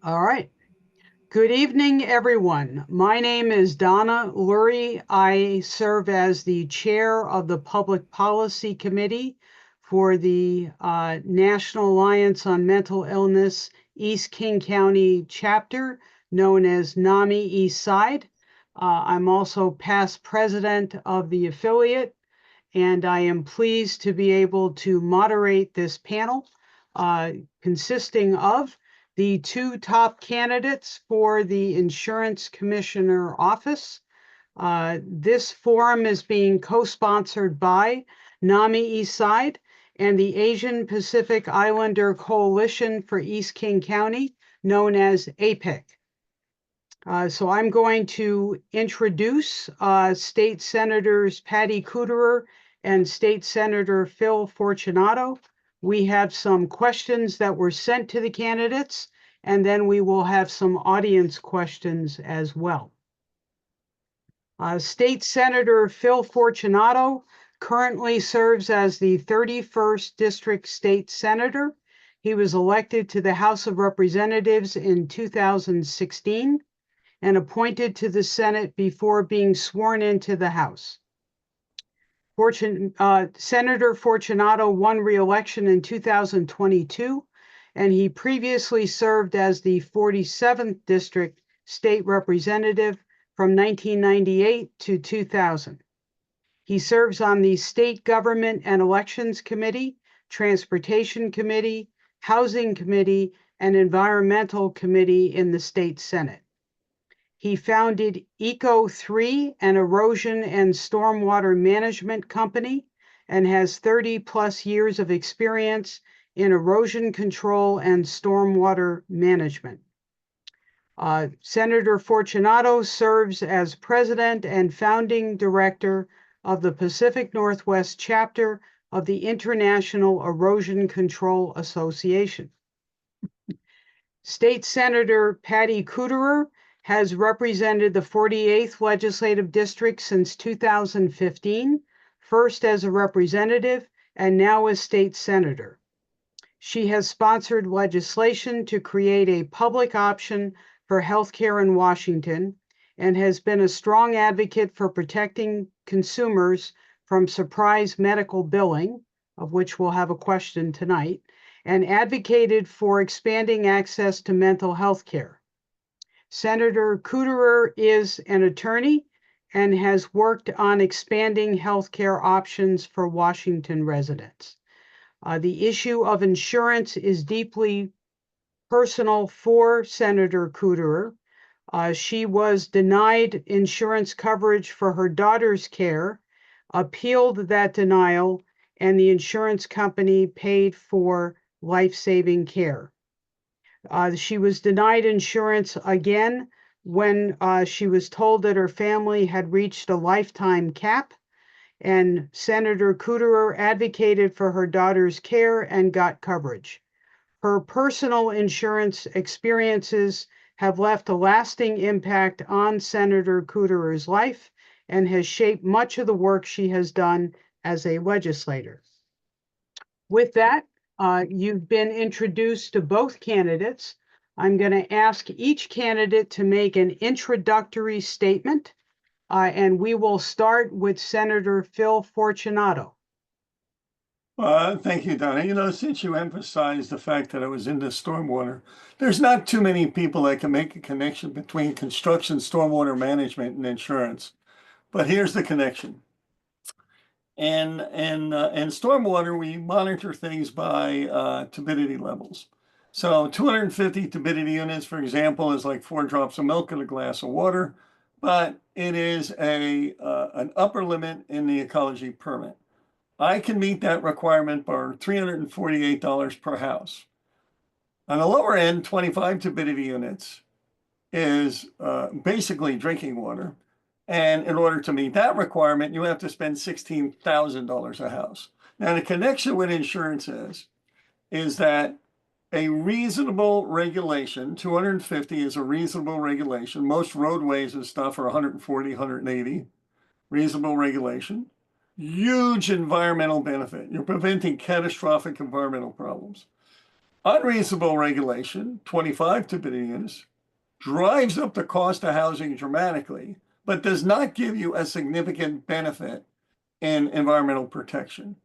All right. Good evening, everyone. My name is Donna Lurie. I serve as the chair of the Public Policy Committee for the National Alliance on Mental Illness East King County chapter, known as NAMI Eastside. I'm also past president of the affiliate, and I am pleased to be able to moderate this panel uh, consisting of the two top candidates for the Insurance Commissioner office. This forum is being co-sponsored by NAMI Eastside and the Asian Pacific Islander Coalition for East King County, known as APIC. So I'm going to introduce State Senators Patty Kuderer and State Senator Phil Fortunato. We have some questions that were sent to the candidates, and then we will have some audience questions as well. State Senator Phil Fortunato currently serves as the 31st District State Senator. He was elected to the House of Representatives in 2016 and appointed to the Senate before being sworn into the House. Senator Fortunato won re-election in 2022, and he previously served as the 47th District State Representative from 1998 to 2000. He serves on the State Government and Elections Committee, Transportation Committee, Housing Committee, and Environmental Committee in the State Senate. He founded Eco3, an erosion and stormwater management company, and has 30 plus years of experience in erosion control and stormwater management. Senator Fortunato serves as president and founding director of the Pacific Northwest chapter of the International Erosion Control Association. State Senator Patty Kuderer has represented the 48th Legislative District since 2015, first as a representative and now as state senator. She has sponsored legislation to create a public option for healthcare in Washington and has been a strong advocate for protecting consumers from surprise medical billing, of which we'll have a question tonight, and advocated for expanding access to mental health care. Senator Kuderer is an attorney and has worked on expanding healthcare options for Washington residents. The issue of insurance is deeply personal for Senator Kuderer. She was denied insurance coverage for her daughter's care, appealed that denial, and the insurance company paid for life-saving care. She was denied insurance again when she was told that her family had reached a lifetime cap, and Senator Kuderer advocated for her daughter's care and got coverage. Her personal insurance experiences have left a lasting impact on Senator Kuderer's life and has shaped much of the work she has done as a legislator. With that, you've been introduced to both candidates. I'm going to ask each candidate to make an introductory statement, and we will start with Senator Phil Fortunato. Thank you, Donna. You know, since you emphasized the fact that I was into stormwater, there's not too many people that can make a connection between construction, stormwater management, and insurance. But here's the connection. And stormwater, we monitor things by turbidity levels. So 250 turbidity units, for example, is like 4 drops of milk in a glass of water, but it is an upper limit in the ecology permit. I can meet that requirement for $348 per house. On the lower end, 25 turbidity units is basically drinking water. And in order to meet that requirement, you have to spend $16,000 a house. Now, the connection with insurance is that a reasonable regulation, 250 is a reasonable regulation. Most roadways and stuff are 140, 180, reasonable regulation. Huge environmental benefit. You're preventing catastrophic environmental problems. Unreasonable regulation, 25 tipping units, drives up the cost of housing dramatically, but does not give you a significant benefit in environmental protection.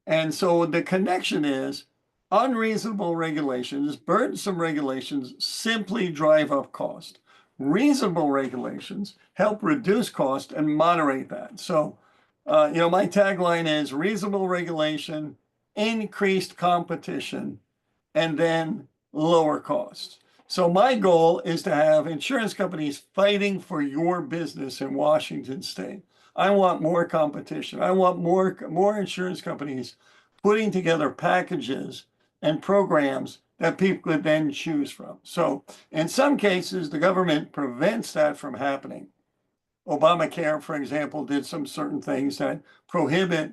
And so the connection is unreasonable regulations, burdensome regulations simply drive up cost. Reasonable regulations help reduce cost and moderate that. So, my tagline is reasonable regulation, increased competition, and then lower costs. So my goal is to have insurance companies fighting for your business in Washington State. I want more competition. I want more insurance companies putting together packages and programs that people could then choose from. So in some cases, the government prevents that from happening. Obamacare, for example, did some certain things that prohibit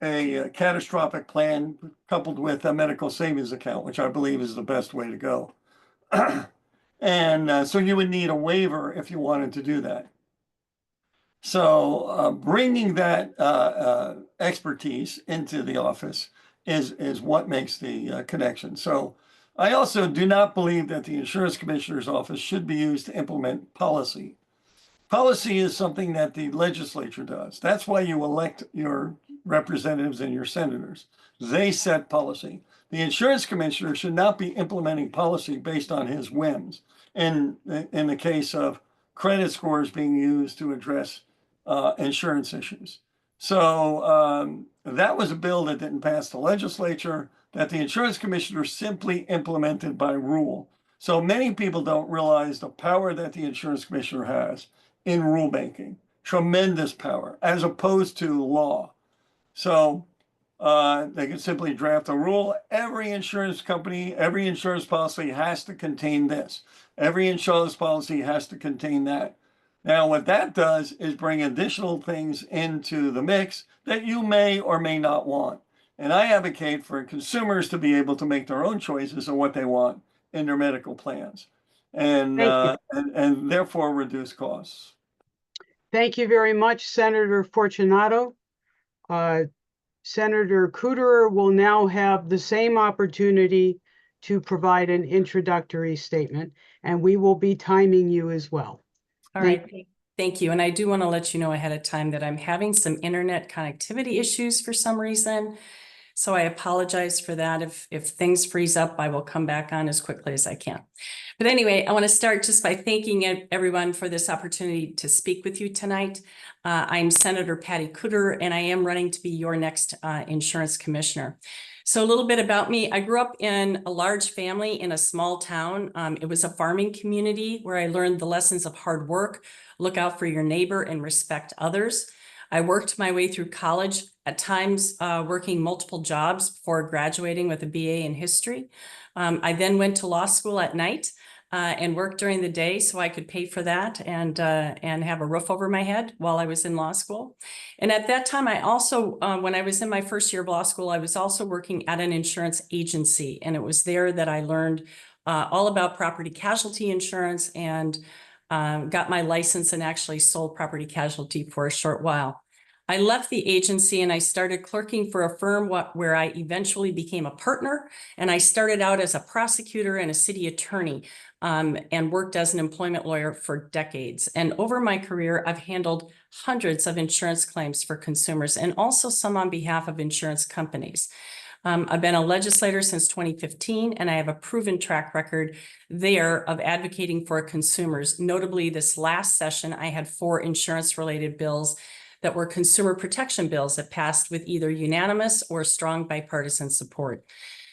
a catastrophic plan coupled with a medical savings account, which I believe is the best way to go. And so you would need a waiver if you wanted to do that. So bringing that expertise into the office is what makes the connection. So I also do not believe that the insurance commissioner's office should be used to implement policy. Policy is something that the legislature does. That's why you elect your representatives and your senators. They set policy. The insurance commissioner should not be implementing policy based on his whims. In the case of credit scores being used to address insurance issues. So that was a bill that didn't pass the legislature, that the insurance commissioner simply implemented by rule. So many people don't realize the power that the insurance commissioner has in rulemaking, tremendous power, as opposed to law. So they can simply draft a rule. Every insurance company, every insurance policy has to contain this. Every insurance policy has to contain that. Now, what that does is bring additional things into the mix that you may or may not want. And I advocate for consumers to be able to make their own choices on what they want in their medical plans, and Thank you. and therefore reduce costs. Thank you very much, Senator Fortunato. Senator Kuderer will now have the same opportunity to provide an introductory statement, and we will be timing you as well. All right. Thank you. And I do want to let you know ahead of time that I'm having some internet connectivity issues for some reason. So I apologize for that. If things freeze up, I will come back on as quickly as I can. But anyway, I want to start just by thanking everyone for this opportunity to speak with you tonight. I'm Senator Patty Kuderer, and I am running to be your next insurance commissioner. So a little bit about me. I grew up in a large family in a small town. It was a farming community where I learned the lessons of hard work, look out for your neighbor, and respect others. I worked my way through college, at times working multiple jobs before graduating with a BA in history. I then went to law school at night and worked during the day so I could pay for that and have a roof over my head while I was in law school. And at that time, I also, when I was in my first year of law school, I was also working at an insurance agency. And it was there that I learned all about property casualty insurance and got my license and actually sold property casualty for a short while. I left the agency and I started clerking for a firm where I eventually became a partner. And I started out as a prosecutor and a city attorney and worked as an employment lawyer for decades. And over my career, I've handled hundreds of insurance claims for consumers and also some on behalf of insurance companies. I've been a legislator since 2015, and I have a proven track record there of advocating for consumers. Notably, this last session, I had 4 insurance-related bills that were consumer protection bills that passed with either unanimous or strong bipartisan support.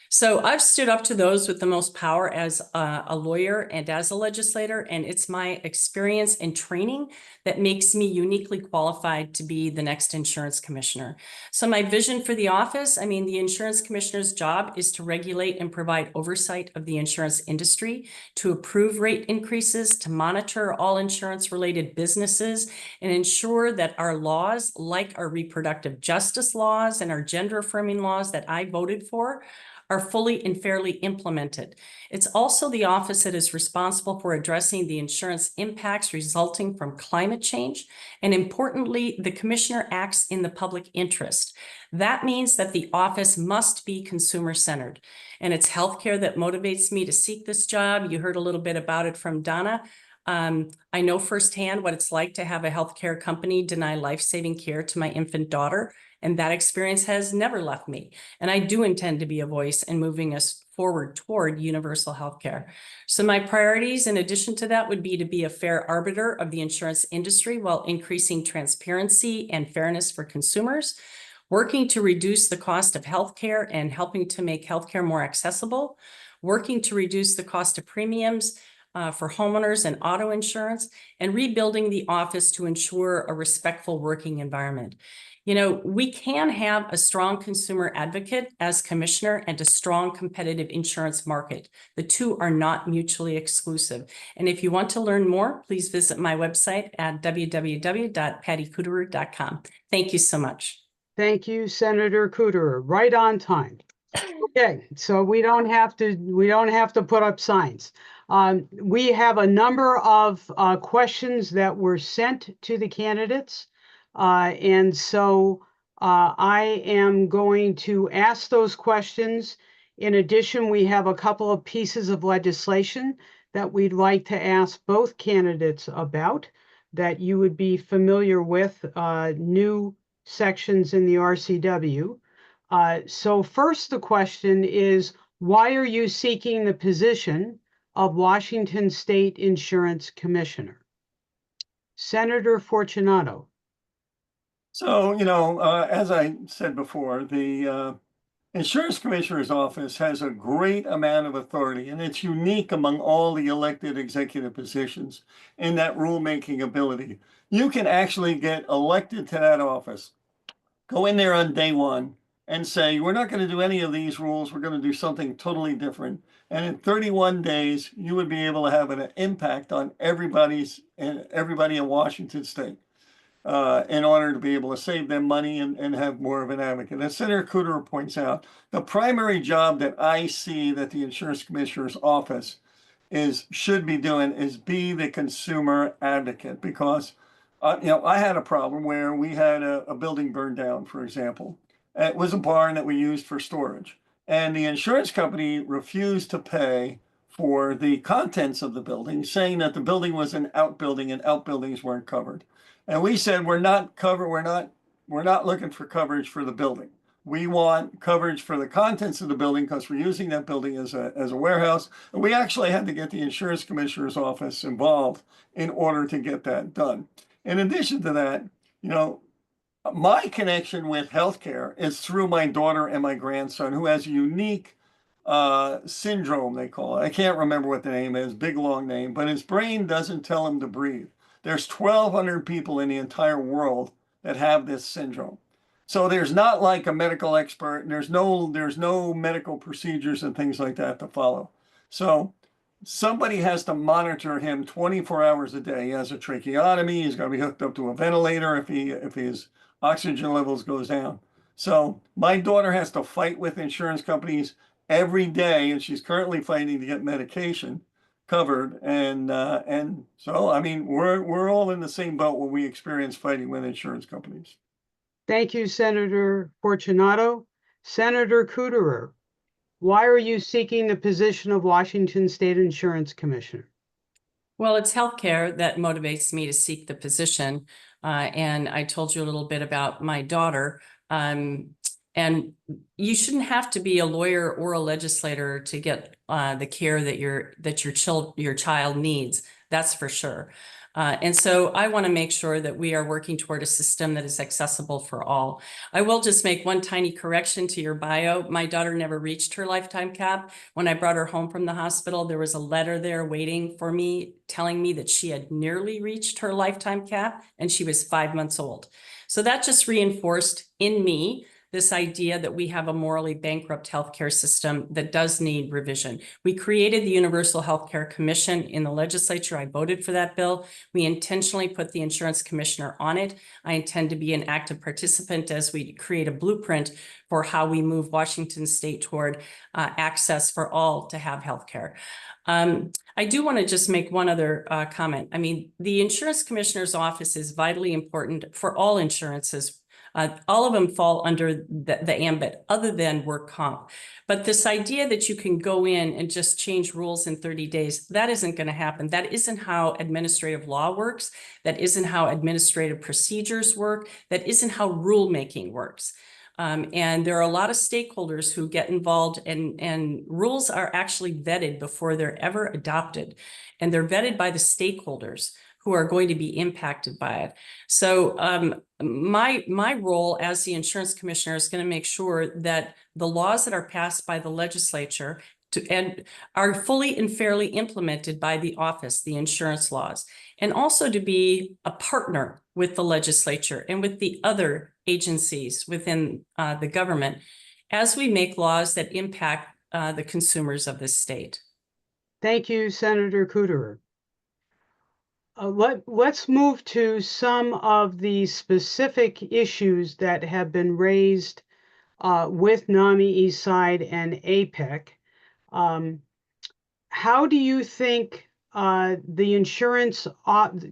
So I've stood up to those with the most power as a lawyer and as a legislator, and it's my experience and training that makes me uniquely qualified to be the next insurance commissioner. So my vision for the office, the insurance commissioner's job is to regulate and provide oversight of the insurance industry, to approve rate increases, to monitor all insurance-related businesses, and ensure that our laws, like our reproductive justice laws and our gender affirming laws that I voted for, are fully and fairly implemented. It's also the office that is responsible for addressing the insurance impacts resulting from climate change. And importantly, the commissioner acts in the public interest. That means that the office must be consumer-centered. And it's healthcare that motivates me to seek this job. You heard a little bit about it from Donna. I know firsthand what it's like to have a healthcare company deny life-saving care to my infant daughter, and that experience has never left me. And I do intend to be a voice in moving us forward toward universal healthcare. So my priorities, in addition to that, would be to be a fair arbiter of the insurance industry while increasing transparency and fairness for consumers, working to reduce the cost of healthcare and helping to make healthcare more accessible, working to reduce the cost of premiums for homeowners and auto insurance, and rebuilding the office to ensure a respectful working environment. You know, we can have a strong consumer advocate as commissioner and a strong competitive insurance market. The two are not mutually exclusive. And if you want to learn more, please visit my website at www.pattykuderer.com. Thank you so much. Thank you, Senator Kuderer. Right on time. Okay, so we don't have to put up signs. We have a number of questions that were sent to the candidates. And so I am going to ask those questions. In addition, we have a couple of pieces of legislation that we'd like to ask both candidates about that you would be familiar with, new sections in the RCW. So first, the question is, why are you seeking the position of Washington State Insurance Commissioner? Senator Fortunato. So, as I said before, the Insurance Commissioner's Office has a great amount of authority, and it's unique among all the elected executive positions in that rulemaking ability. You can actually get elected to that office, go in there on day one, and say, we're not going to do any of these rules. We're going to do something totally different. And in 31 days, you would be able to have an impact on everybody in Washington State in order to be able to save them money and have more of an advocate. As Senator Kuderer points out, the primary job that I see that the Insurance Commissioner's Office should be doing is be the consumer advocate, because I had a problem where we had a building burned down, for example. It was a barn that we used for storage, and the insurance company refused to pay for the contents of the building, saying that the building was an outbuilding and outbuildings weren't covered. And we said, we're not looking for coverage for the building. We want coverage for the contents of the building because we're using that building as a warehouse. And we actually had to get the Insurance Commissioner's Office involved in order to get that done. In addition to that, my connection with healthcare is through my daughter and my grandson, who has a unique syndrome, they call it. I can't remember what the name is, big long name, but his brain doesn't tell him to breathe. There's 1,200 people in the entire world that have this syndrome. So there's not like a medical expert, and there's no medical procedures and things like that to follow. So somebody has to monitor him 24 hours a day. He has a tracheotomy. He's going to be hooked up to a ventilator if his oxygen levels goes down. So my daughter has to fight with insurance companies every day, and she's currently fighting to get medication covered. And so, I mean, we're all in the same boat when we experience fighting with insurance companies. Thank you, Senator Fortunato. Senator Kuderer, why are you seeking the position of Washington State Insurance Commissioner? Well, it's healthcare that motivates me to seek the position. And I told you a little bit about my daughter. And you shouldn't have to be a lawyer or a legislator to get the care that your child needs. That's for sure. And so I want to make sure that we are working toward a system that is accessible for all. I will just make one tiny correction to your bio. My daughter never reached her lifetime cap. When I brought her home from the hospital, there was a letter there waiting for me, telling me that she had nearly reached her lifetime cap and she was 5 months old. So that just reinforced in me this idea that we have a morally bankrupt healthcare system that does need revision. We created the Universal Healthcare Commission in the legislature. I voted for that bill. We intentionally put the insurance commissioner on it. I intend to be an active participant as we create a blueprint for how we move Washington State toward access for all to have healthcare. I do want to just make one other comment. I mean, the insurance commissioner's office is vitally important for all insurances. All of them fall under the ambit other than work comp. But this idea that you can go in and just change rules in 30 days, that isn't going to happen. That isn't how administrative law works. That isn't how administrative procedures work. That isn't how rulemaking works. And there are a lot of stakeholders who get involved, and rules are actually vetted before they're ever adopted. And they're vetted by the stakeholders who are going to be impacted by it. So my role as the insurance commissioner is going to make sure that the laws that are passed by the legislature and are fully and fairly implemented by the office, the insurance laws, and also to be a partner with the legislature and with the other agencies within the government as we make laws that impact the consumers of this state. Thank you, Senator Kuderer. Let's move to some of the specific issues that have been raised with NAMI Eastside and APEC. How do you think the Insurance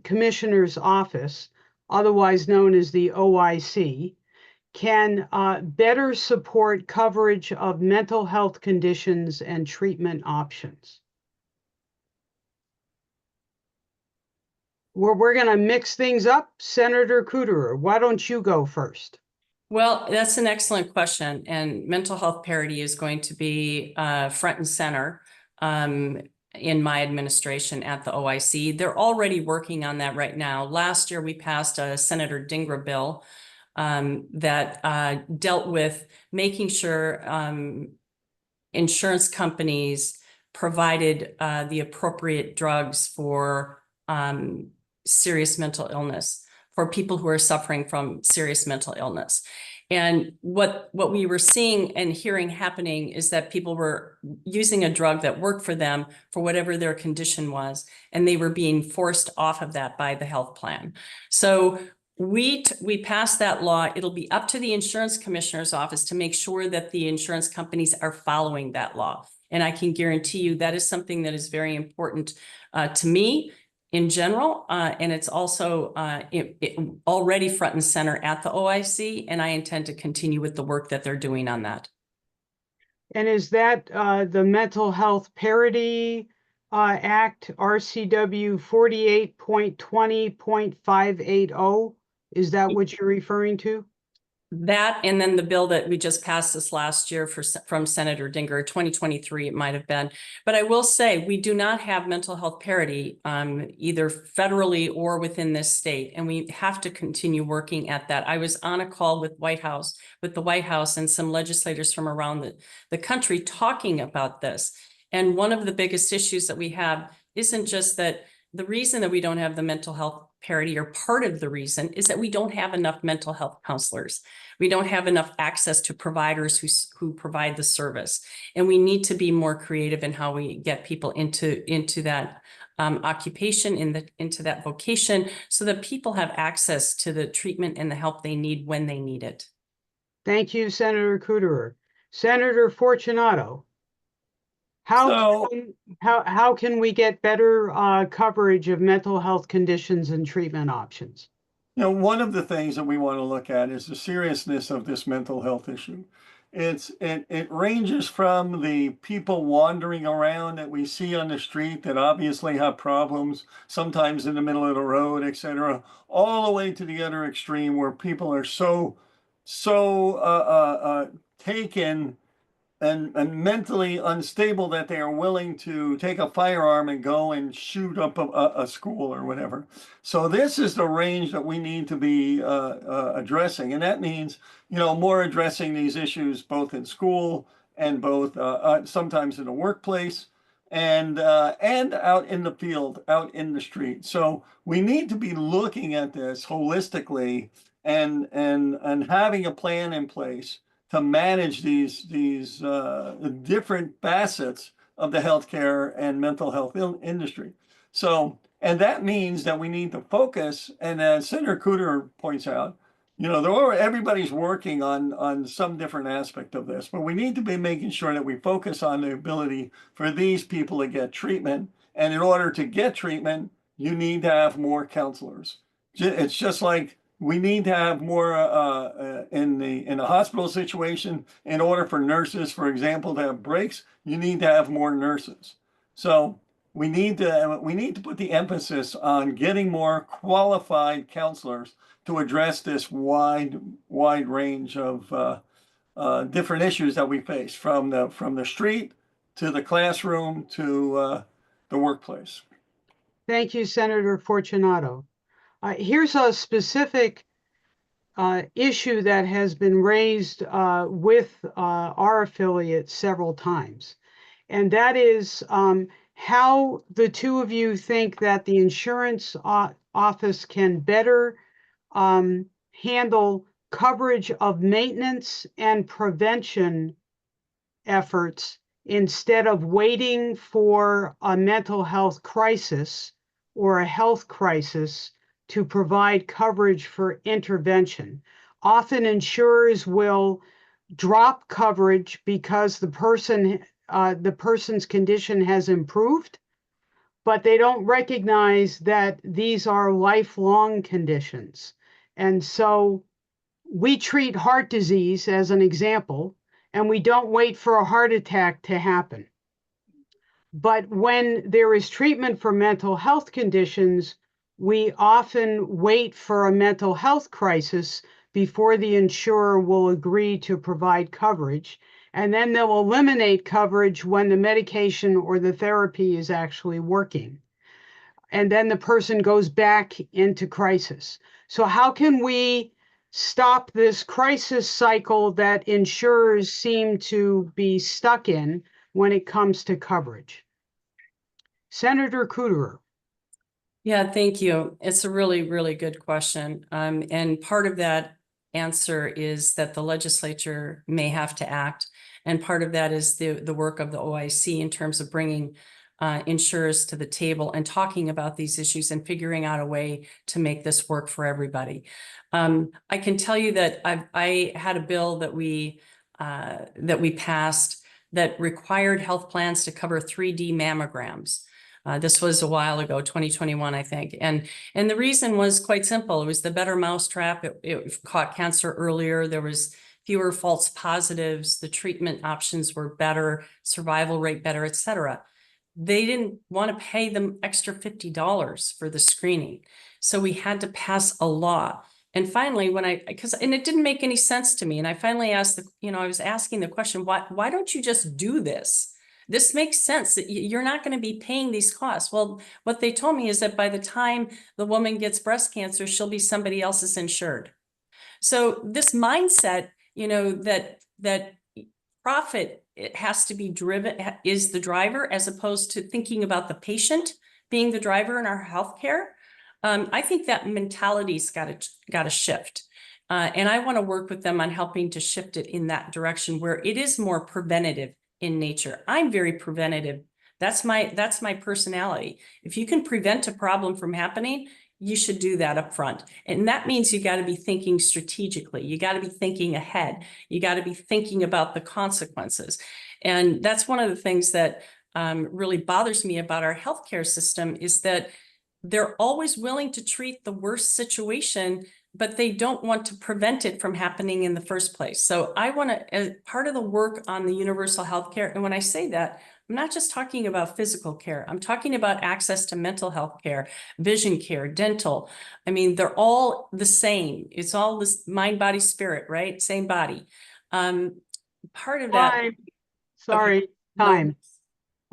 Commissioner's Office, otherwise known as the OIC, can better support coverage of mental health conditions and treatment options? We're going to mix things up. Senator Kuderer, why don't you go first? Well, that's an excellent question. And mental health parity is going to be front and center in my administration at the OIC. They're already working on that right now. Last year, we passed a Senator Dingra bill that dealt with making sure insurance companies provided the appropriate drugs for serious mental illness, for people who are suffering from serious mental illness. And what we were seeing and hearing happening is that people were using a drug that worked for them for whatever their condition was, and they were being forced off of that by the health plan. So we passed that law. It'll be up to the insurance commissioner's office to make sure that the insurance companies are following that law. And I can guarantee you that is something that is very important to me in general, and it's also already front and center at the OIC, and I intend to continue with the work that they're doing on that. And is that the Mental Health Parity Act, RCW 48.20.580? Is that what you're referring to? That, and then the bill that we just passed this last year from Senator Dingra, 2023, it might have been. But I will say, we do not have mental health parity either federally or within this state, and we have to continue working at that. I was on a call with the White House and some legislators from around the country talking about this. And one of the biggest issues that we have isn't just that the reason that we don't have the mental health parity, or part of the reason, is that we don't have enough mental health counselors. We don't have enough access to providers who provide the service. And we need to be more creative in how we get people into that occupation, into that vocation, so that people have access to the treatment and the help they need when they need it. Thank you, Senator Kuderer. Senator Fortunato, how can we get better coverage of mental health conditions and treatment options? You know, one of the things that we want to look at is the seriousness of this mental health issue. It ranges from the people wandering around that we see on the street that obviously have problems, sometimes in the middle of the road, etc., all the way to the other extreme where people are so taken and mentally unstable that they are willing to take a firearm and go and shoot up a school or whatever. So this is the range that we need to be addressing. And that means, you know, more addressing these issues both in school and both sometimes in the workplace and out in the field, out in the street. So we need to be looking at this holistically and having a plan in place to manage these different facets of the healthcare and mental health industry. So, and that means that we need to focus, and as Senator Kuderer points out, you know, everybody's working on some different aspect of this, but we need to be making sure that we focus on the ability for these people to get treatment. And in order to get treatment, you need to have more counselors. It's just like we need to have more in a hospital situation. In order for nurses, for example, to have breaks, you need to have more nurses. So we need to put the emphasis on getting more qualified counselors to address this wide range of different issues that we face, from the street to the classroom to the workplace. Thank you, Senator Fortunato. Here's a specific issue that has been raised with our affiliate several times, and that is how the two of you think that the insurance office can better handle coverage of maintenance and prevention efforts instead of waiting for a mental health crisis or a health crisis to provide coverage for intervention. Often insurers will drop coverage because the person's condition has improved, but they don't recognize that these are lifelong conditions. And so we treat heart disease as an example, and we don't wait for a heart attack to happen. But when there is treatment for mental health conditions, we often wait for a mental health crisis before the insurer will agree to provide coverage. And then they'll eliminate coverage when the medication or the therapy is actually working. And then the person goes back into crisis. So how can we stop this crisis cycle that insurers seem to be stuck in when it comes to coverage? Senator Kuderer. Yeah, thank you. It's a really, really good question. And part of that answer is that the legislature may have to act. And part of that is the work of the OIC in terms of bringing insurers to the table and talking about these issues and figuring out a way to make this work for everybody. I can tell you that I had a bill that we passed that required health plans to cover 3D mammograms. This was a while ago, 2021, I think. And the reason was quite simple. It was the better mousetrap. It caught cancer earlier. There was fewer false positives. The treatment options were better, survival rate better, et cetera. They didn't want to pay them extra $50 for the screening. So we had to pass a law. And finally, and it didn't make any sense to me. And I finally asked, I was asking the question, why don't you just do this? This makes sense. You're not going to be paying these costs. Well, what they told me is that by the time the woman gets breast cancer, she'll be somebody else's insured. So this mindset, that profit, it has to be driven, is the driver, as opposed to thinking about the patient being the driver in our healthcare. I think that mentality's got to shift. And I want to work with them on helping to shift it in that direction where it is more preventative in nature. I'm very preventative. That's my personality. If you can prevent a problem from happening, you should do that up front. And that means you got to be thinking strategically. You got to be thinking ahead. You got to be thinking about the consequences. And that's one of the things that really bothers me about our healthcare system, is that they're always willing to treat the worst situation, but they don't want to prevent it from happening in the first place. So I want to, as part of the work on the universal health care, and when I say that, I'm not just talking about physical care. I'm talking about access to mental health care, vision care, dental. I mean, they're all the same. It's all this mind, body, spirit, right? Same body. Part of that. Time. Sorry, Okay. time.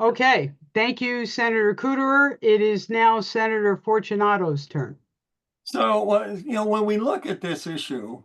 Okay, thank you, Senator Kuderer. It is now Senator Fortunato's turn. So, when we look at this issue,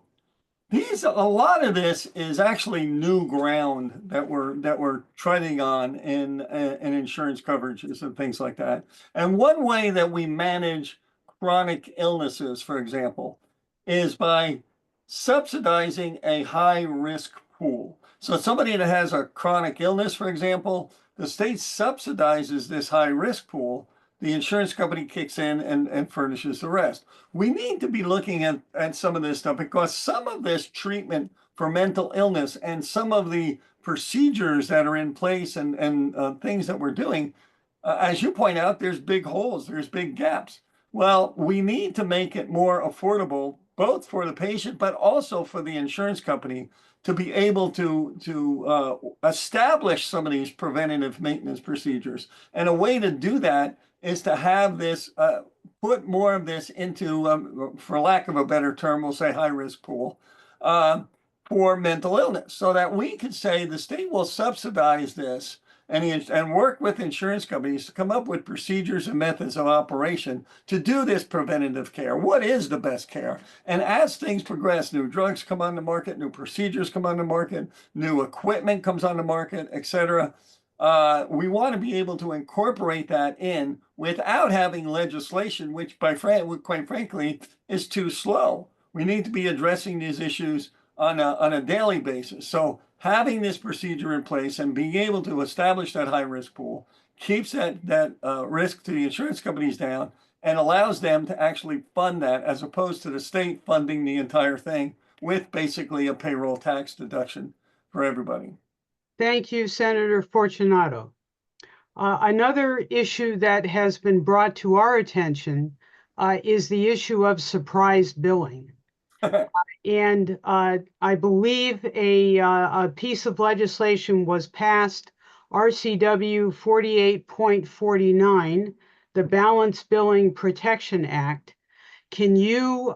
a lot of this is actually new ground that we're treading on in insurance coverages and things like that. And one way that we manage chronic illnesses, for example, is by subsidizing a high risk pool. So somebody that has a chronic illness, for example, the state subsidizes this high risk pool. The insurance company kicks in and furnishes the rest. We need to be looking at some of this stuff because some of this treatment for mental illness and some of the procedures that are in place and things that we're doing, as you point out, there's big holes, there's big gaps. Well, we need to make it more affordable, both for the patient, but also for the insurance company to be able to establish some of these preventative maintenance procedures. And a way to do that is to have this, put more of this into, for lack of a better term, we'll say high risk pool for mental illness, so that we could say the state will subsidize this and work with insurance companies to come up with procedures and methods of operation to do this preventative care. What is the best care? And as things progress, new drugs come on the market, new procedures come on the market, new equipment comes on the market, etc. We want to be able to incorporate that in without having legislation, which quite frankly is too slow. We need to be addressing these issues on a daily basis. So having this procedure in place and being able to establish that high risk pool keeps that risk to the insurance companies down and allows them to actually fund that, as opposed to the state funding the entire thing with basically a payroll tax deduction for everybody. Thank you, Senator Fortunato. Another issue that has been brought to our attention is the issue of surprise billing. And I believe a piece of legislation was passed, RCW 48.49, the Balance Billing Protection Act. Can you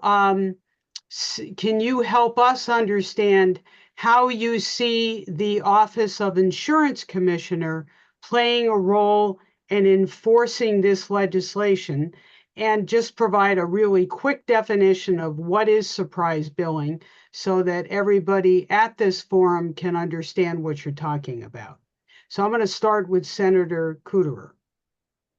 help us understand how you see the Office of Insurance Commissioner playing a role in enforcing this legislation, and just provide a really quick definition of what is surprise billing so that everybody at this forum can understand what you're talking about. So I'm going to start with Senator Kuderer.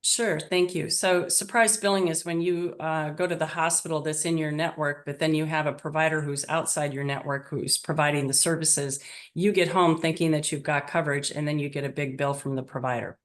Sure, thank you. So surprise billing is when you go to the hospital that's in your network, but then you have a provider who's outside your network who's providing the services. You get home thinking that you've got coverage, and then you get a big bill from the provider.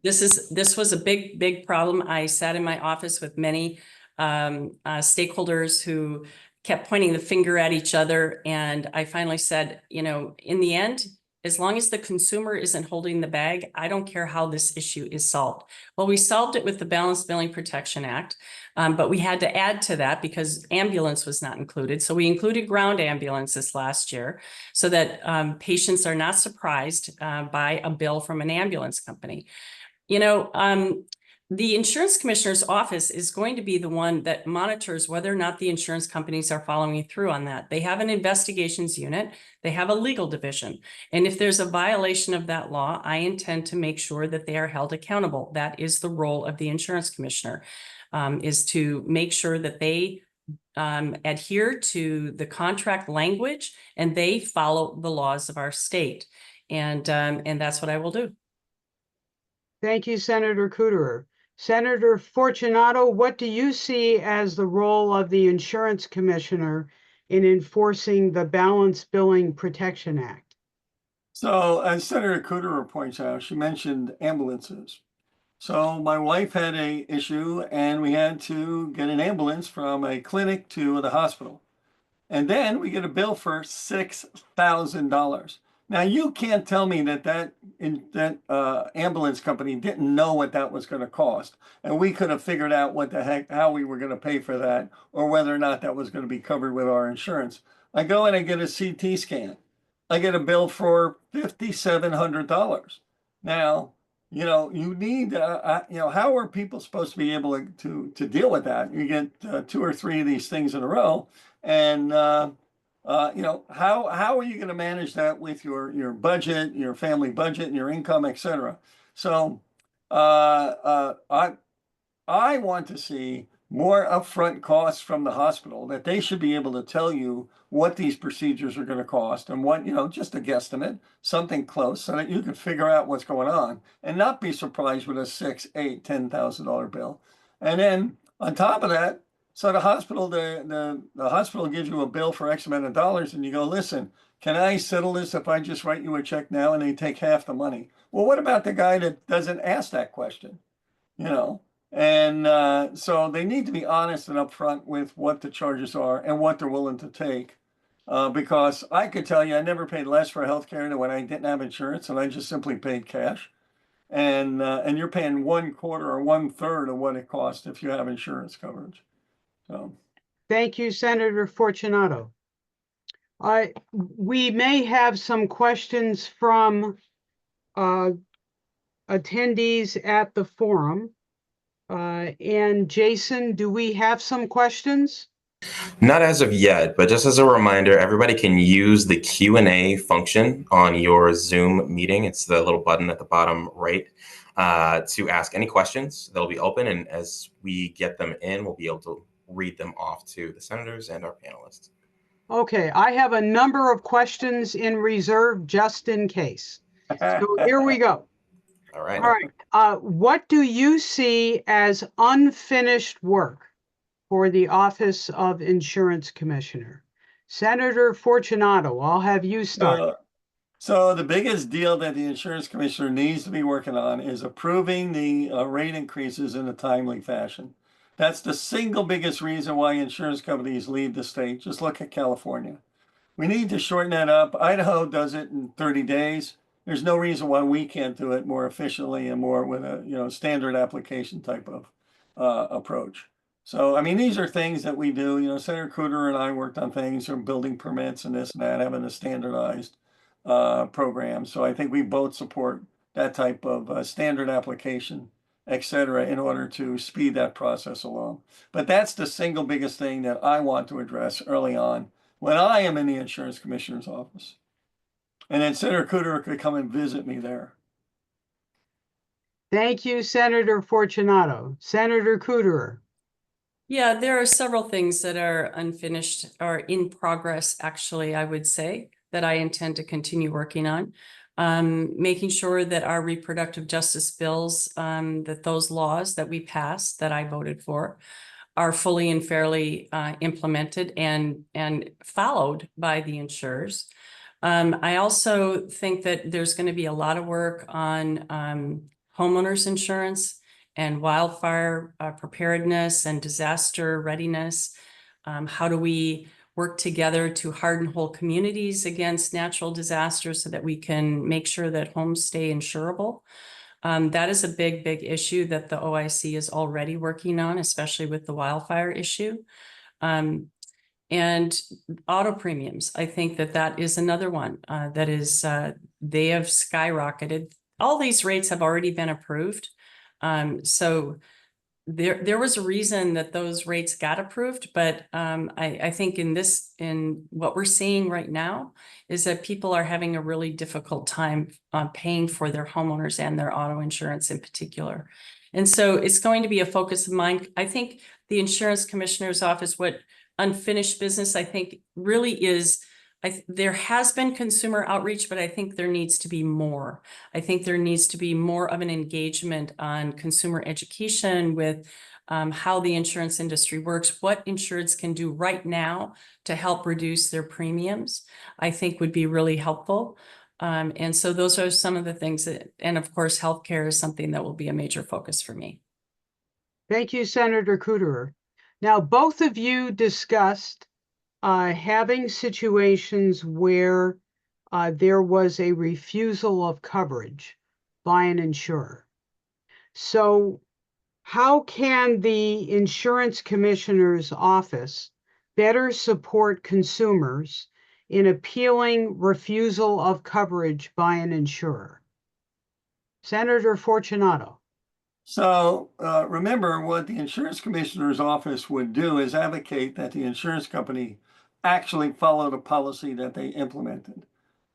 This was a big problem. I sat in my office with many stakeholders who kept pointing the finger at each other. And I finally said, in the end, as long as the consumer isn't holding the bag, I don't care how this issue is solved. Well, we solved it with the Balanced Billing Protection Act, but we had to add to that because ambulance was not included. So we included ground ambulances last year so that patients are not surprised by a bill from an ambulance company. The insurance commissioner's office is going to be the one that monitors whether or not the insurance companies are following through on that. They have an investigations unit, they have a legal division. And if there's a violation of that law, I intend to make sure that they are held accountable. That is the role of the insurance commissioner, is to make sure that they adhere to the contract language and they follow the laws of our state. And that's what I will do. Thank you, Senator Kuderer. Senator Fortunato, what do you see as the role of the insurance commissioner in enforcing the Balanced Billing Protection Act? So as Senator Kuderer points out, she mentioned ambulances. So my wife had an issue and we had to get an ambulance from a clinic to the hospital. And then we get a bill for $6,000. Now you can't tell me that ambulance company didn't know what that was going to cost, and we could have figured out how we were going to pay for that, or whether or not that was going to be covered with our insurance. I go and I get a CT scan. I get a bill for $5,700. Now, you need, how are people supposed to be able to deal with that? You get 2 or 3 of these things in a row, and how are you going to manage that with your budget, your family budget, and your income, etc. So I want to see more upfront costs from the hospital, that they should be able to tell you what these procedures are going to cost and what, just a guesstimate, something close, so that you can figure out what's going on and not be surprised with a $6,000, $8,000, $10,000 bill. And then on top of that, so the hospital, the hospital gives you a bill for X amount of dollars, and you go, listen, can I settle this if I just write you a check now and they take half the money? Well, what about the guy that doesn't ask that question? You know, and so they need to be honest and upfront with what the charges are and what they're willing to take. Because I could tell you, I never paid less for healthcare than when I didn't have insurance, and I just simply paid cash. And you're paying 1/4 or 1/3 of what it costs if you have insurance coverage. So Thank you, Senator Fortunato. We may have some questions from attendees at the forum. And Jason, do we have some questions? Not as of yet, but just as a reminder, everybody can use the Q&A function on your Zoom meeting. It's the little button at the bottom right to ask any questions. They'll be open, and as we get them in, we'll be able to read them off to the senators and our panelists. Okay, I have a number of questions in reserve just in case. So here we go. All right. All right. What do you see as unfinished work for the Office of Insurance Commissioner? Senator Fortunato, I'll have you start. So the biggest deal that the insurance commissioner needs to be working on is approving the rate increases in a timely fashion. That's the single biggest reason why insurance companies leave the state. Just look at California. We need to shorten that up. Idaho does it in 30 days. There's no reason why we can't do it more efficiently and more with a standard application type of approach. So, I mean, these are things that we do. Senator Kuderer and I worked on things from building permits and this and that, having a standardized program. So I think we both support that type of standard application, et cetera, in order to speed that process along. But that's the single biggest thing that I want to address early on when I am in the insurance commissioner's office. And then Senator Kuderer could come and visit me there. Thank you, Senator Fortunato. Senator Kuderer. Yeah, there are several things that are unfinished or in progress, actually, I would say, that I intend to continue working on. Making sure that our reproductive justice bills, that those laws that we passed, that I voted for, are fully and fairly implemented and followed by the insurers. I also think that there's going to be a lot of work on homeowners insurance and wildfire preparedness and disaster readiness. How do we work together to harden whole communities against natural disasters so that we can make sure that homes stay insurable? That is a big issue that the OIC is already working on, especially with the wildfire issue. And auto premiums, I think that is another one that is, they have skyrocketed. All these rates have already been approved. So there was a reason that those rates got approved, but I think in what we're seeing right now is that people are having a really difficult time paying for their homeowners and their auto insurance in particular. And so it's going to be a focus of mine. I think the insurance commissioner's office, what unfinished business I think really is, there has been consumer outreach, but I think there needs to be more. I think there needs to be more of an engagement on consumer education with how the insurance industry works, what insureds can do right now to help reduce their premiums, I think would be really helpful. And so those are some of the things and of course, healthcare is something that will be a major focus for me. Thank you, Senator Kuderer. Now, both of you discussed having situations where there was a refusal of coverage by an insurer. So how can the insurance commissioner's office better support consumers in appealing refusal of coverage by an insurer? Senator Fortunato. So remember, what the insurance commissioner's office would do is advocate that the insurance company actually follow the policy that they implemented.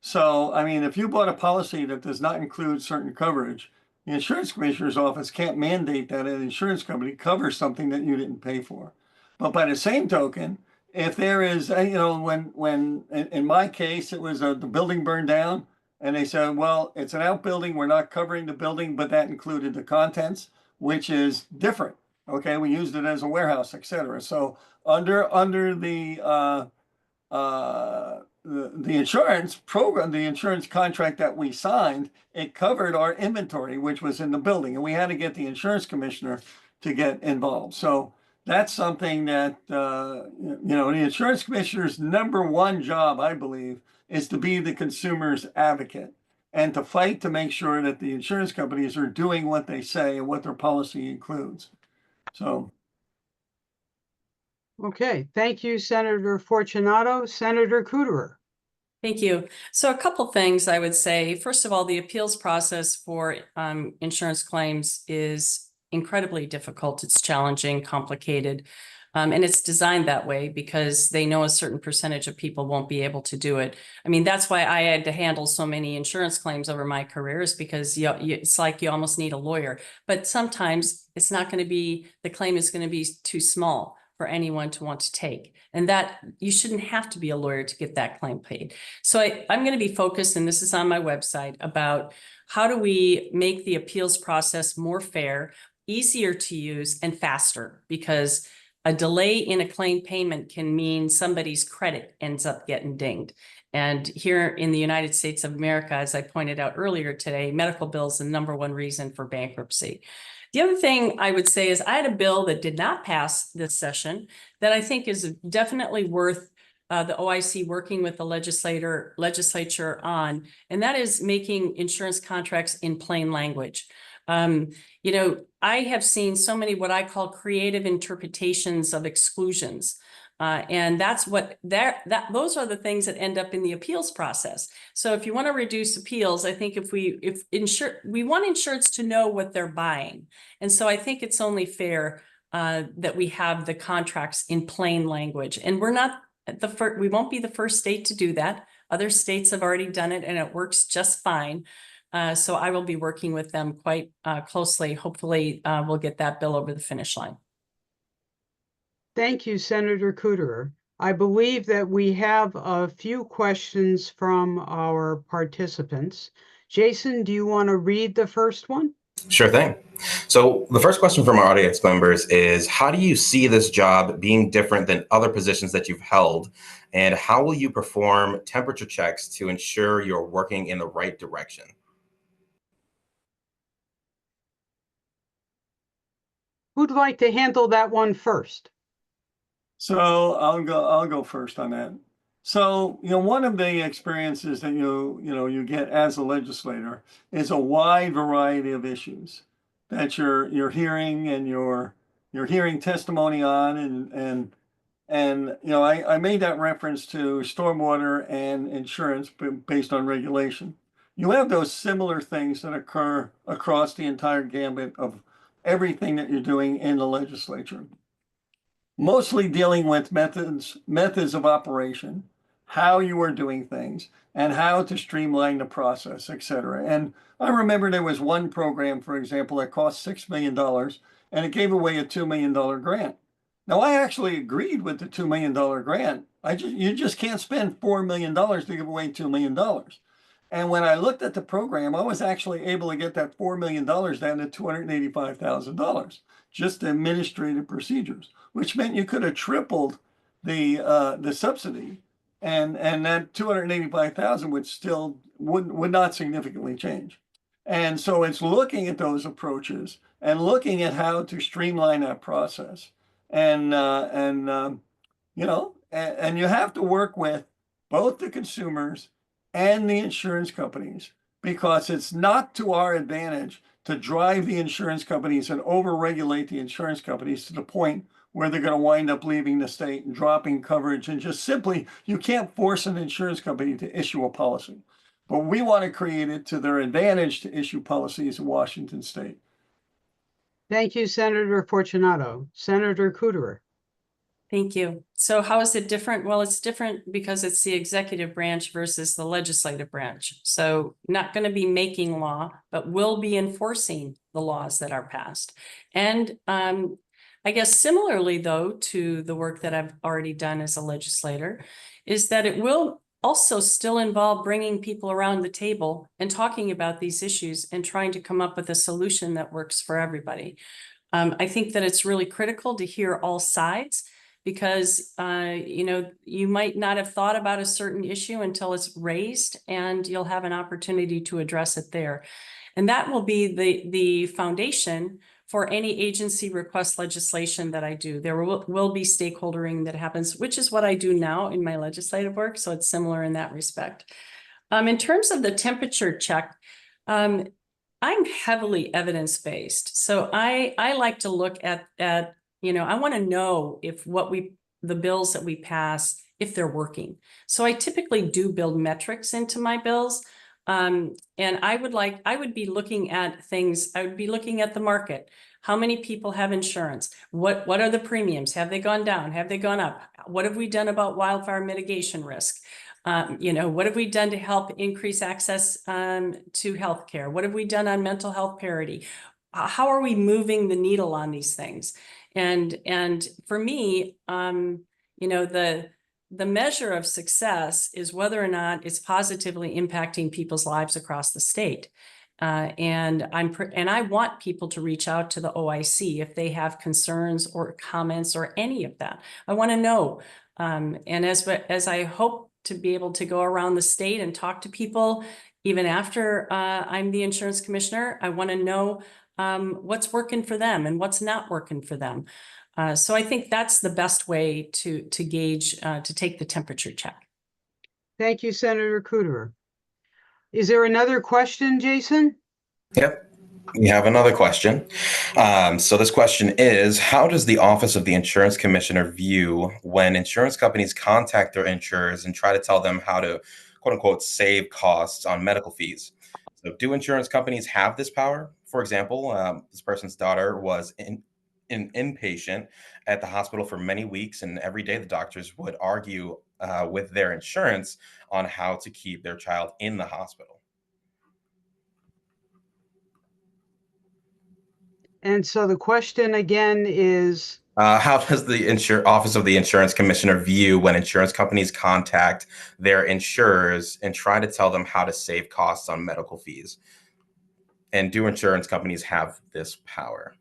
So, I mean, if you bought a policy that does not include certain coverage, the insurance commissioner's office can't mandate that an insurance company covers something that you didn't pay for. But by the same token, if there is, when in my case, it was the building burned down, and they said, well, it's an outbuilding, we're not covering the building, but that included the contents, which is different. Okay, we used it as a warehouse, et cetera. So under the the insurance program, the insurance contract that we signed, it covered our inventory, which was in the building, and we had to get the insurance commissioner to get involved. So that's something that, the insurance commissioner's number one job, I believe, is to be the consumer's advocate and to fight to make sure that the insurance companies are doing what they say and what their policy includes. So. Okay, thank you, Senator Fortunato. Senator Kuderer. Thank you. So a couple things I would say. First of all, the appeals process for insurance claims is incredibly difficult. It's challenging, complicated, and it's designed that way because they know a certain percentage of people won't be able to do it. I mean, that's why I had to handle so many insurance claims over my career, is because it's like you almost need a lawyer. But sometimes it's not going to be, the claim is going to be too small for anyone to want to take. And that you shouldn't have to be a lawyer to get that claim paid. So I'm going to be focused, and this is on my website, about how do we make the appeals process more fair, easier to use, and faster, because a delay in a claim payment can mean somebody's credit ends up getting dinged. And here in the United States of America, as I pointed out earlier today, medical bills are the number one reason for bankruptcy. The other thing I would say is I had a bill that did not pass this session that I think is definitely worth the OIC working with the legislature on, and that is making insurance contracts in plain language. I have seen so many what I call creative interpretations of exclusions. And that's those are the things that end up in the appeals process. So if you want to reduce appeals, I think we want insureds to know what they're buying. And so I think it's only fair that we have the contracts in plain language. And we won't be the first state to do that. Other states have already done it and it works just fine. So I will be working with them quite closely. Hopefully we'll get that bill over the finish line. Thank you, Senator Kuderer. I believe that we have a few questions from our participants. Jason, do you want to read the first one? Sure thing. So the first question from our audience members is, how do you see this job being different than other positions that you've held? And how will you perform temperature checks to ensure you're working in the right direction? Who'd like to handle that one first? So I'll go first on that. So, one of the experiences that you get as a legislator is a wide variety of issues that you're hearing and you're hearing testimony on, and I made that reference to stormwater and insurance based on regulation. You have those similar things that occur across the entire gambit of everything that you're doing in the legislature. Mostly dealing with methods of operation, how you are doing things, and how to streamline the process, et cetera. And I remember there was one program, for example, that cost $6 million, and it gave away a $2 million grant. Now, I actually agreed with the $2 million grant. You just can't spend $4 million to give away $2 million. And when I looked at the program, I was actually able to get that $4 million down to $285,000, just administrative procedures, which meant you could have tripled the subsidy, and that $285,000 would not significantly change. And so it's looking at those approaches and looking at how to streamline that process, and you have to work with both the consumers and the insurance companies, because it's not to our advantage to drive the insurance companies and over-regulate the insurance companies to the point where they're going to wind up leaving the state and dropping coverage, and just simply, you can't force an insurance company to issue a policy. But we want to create it to their advantage to issue policies in Washington state. Thank you, Senator Fortunato. Senator Kuderer. Thank you. So how is it different? Well, it's different because it's the executive branch versus the legislative branch. So not going to be making law, but will be enforcing the laws that are passed. And I guess similarly, though, to the work that I've already done as a legislator, is that it will also still involve bringing people around the table and talking about these issues and trying to come up with a solution that works for everybody. I think that it's really critical to hear all sides, because, you might not have thought about a certain issue until it's raised, and you'll have an opportunity to address it there. And that will be the foundation for any agency request legislation that I do. There will be stakeholdering that happens, which is what I do now in my legislative work. So it's similar in that respect. In terms of the temperature check, I'm heavily evidence-based. So I like to look at I want to know if the bills that we pass, if they're working. So I typically do build metrics into my bills. And I would be looking at things. I would be looking at the market. How many people have insurance? What are the premiums? Have they gone down? Have they gone up? What have we done about wildfire mitigation risk? What have we done to help increase access to healthcare? What have we done on mental health parity? How are we moving the needle on these things? And for me, the measure of success is whether or not it's positively impacting people's lives across the state. And I want people to reach out to the OIC if they have concerns or comments or any of that. I want to know. And as I hope to be able to go around the state and talk to people, even after I'm the insurance commissioner, I want to know what's working for them and what's not working for them. So I think that's the best way to gauge, to take the temperature check. Thank you, Senator Kuderer. Is there another question, Jason? Yep. We have another question. So this question is, how does the Office of the Insurance Commissioner view when insurance companies contact their insurers and try to tell them how to, quote unquote, save costs on medical fees? So do insurance companies have this power? For example, this person's daughter was an inpatient at the hospital for many weeks, and every day the doctors would argue with their insurance on how to keep their child in the hospital. And so the question again is, how does the Office of the Insurance Commissioner view when insurance companies contact their insurers and try to tell them how to save costs on medical fees? And do insurance companies have this power?